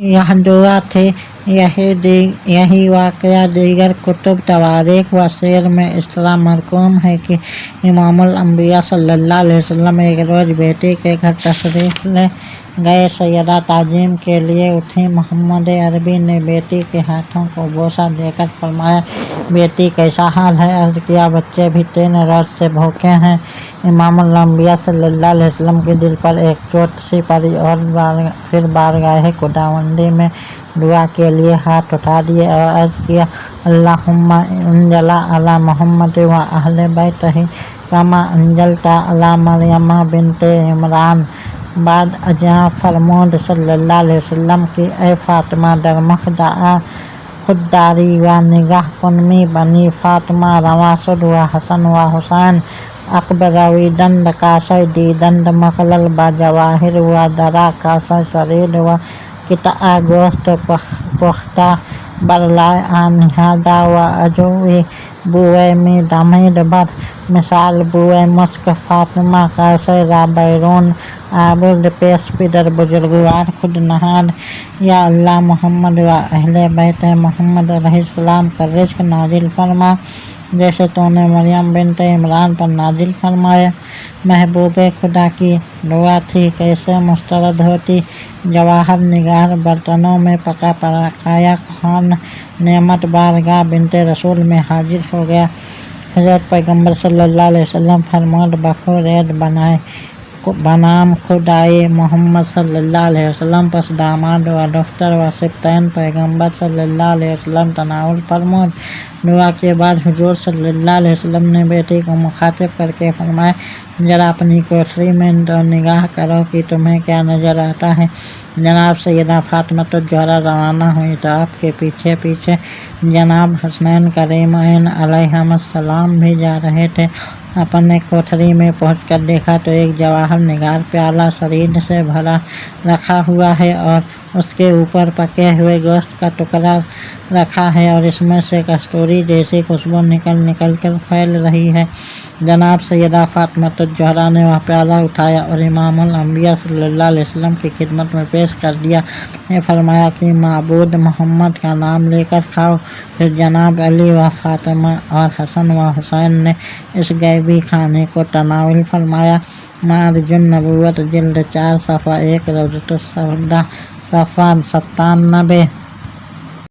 यह दुआ थी। यही वाक़या दीगर कुतुब तवारीख़ व सीर में इस तरह मरकूम है कि इमामुल अंबिया सल्लल्लाहु अलैहि वसल्लम एक रोज़ बेटी के घर तशरीफ़ ले गए। सैयदा ताज़ीम के लिए उठी। मोहम्मद अरबी ने बेटी के हाथों को बोसा देकर फरमाया, बेटी कैसा हाल है? अर्ज़ किया, बच्चे भी 3 रोज़ से भूखे हैं। इमामुल अंबिया सल्लल्लाहु अलैहि वसल्लम के दिल पर एक चोट सी पड़ी और फिर बारगाह खुदावंदी में दुआ के लिए हाथ उठा दिए और अर्ज़ किया, अल्लाहुम्मा अंजला अला मोहम्मद व अहले बैतिही कमा अंजलता अला मरियम बिनते इमरान। बाद अजा फरमूद सल्लल्लाहु अलैहि वसल्लम की, ए फातिमा दर मखदाआ खुददारी व निगाह कुनमी बनी फातिमा रवासुद व हसन व हुसैन अकबरवी दंड काशय दी दंड मखलल बा जवाहिर व दरा काशय शरीर व किता गोस्त पुख्ता बरलाय आनिहादा व अजोवी बुए में दामेद बर मिसाल बुए मुस्क फातिमा काशय राबैरून आबुद पेश पिदर बुजुर्गवार खुद नहाद। या अल्लाह मोहम्मद व अहले बैत मोहम्मद अलैहिस्सलाम पर रिज़्क़ नाजिल फरमा जैसे तूने मरियम बिनते इमरान पर नाजिल फरमाया। महबूबे खुदा की दुआ थी। कैसे मुस्तरद होती जवाहर निगार बर्तनों में पका पकाया खान नेमत बारगाह बिनते रसूल में हाजिर हो गया। हज़रत पैगम्बर सल्लल्लाहु अलैहि वसल्लम फरमाद बखुरैद बनाम खुदाए मोहम्मद सल्लल्लाहु अलैहि वसल्लम पस दामाद व दफ्तर व सिब्तैन पैगम्बर सल्लल्लाहु अलैहि वसल्लम तनाउल फरमाद। दुआ के बाद हुजूर सल्लल्लाहु अलैहि वसल्लम ने बेटी को मुखातिब करके फरमाया, जरा अपनी कोठरी में तो निगाह करो कि तुम्हें क्या नज़र आता है। जनाब सैयदा फातिमा रवाना हुई तो आपके पीछे पीछे जनाब हसनैन करीमैन अलैहिस्सलाम भी जा रहे थे। अपने कोठरी में पहुंचकर देखा तो एक जवाहर निगार प्याला शरीर से भरा रखा हुआ है और उसके ऊपर पके हुए गोश्त का टुकड़ा रखा है और इसमें से कस्तूरी जैसी खुशबू निकल कर फैल रही है। जनाब सैयदा फातिमा ने वह प्याला उठाया और इमामुल अंबिया सल्लल्लाहु अलैहि वसल्लम की खिदमत में पेश कर दिया। ने फरमाया कि माबूद मोहम्मद का नाम लेकर खाओ। फिर जनाब अली व फातिमा और हसन व हुसैन ने इस गैबी खाने को तनावुल फरमाया। मारजुन नबूवत जिल्द 4 सफ़ा 1 रोज़तुस सौदा सफ़ा 97।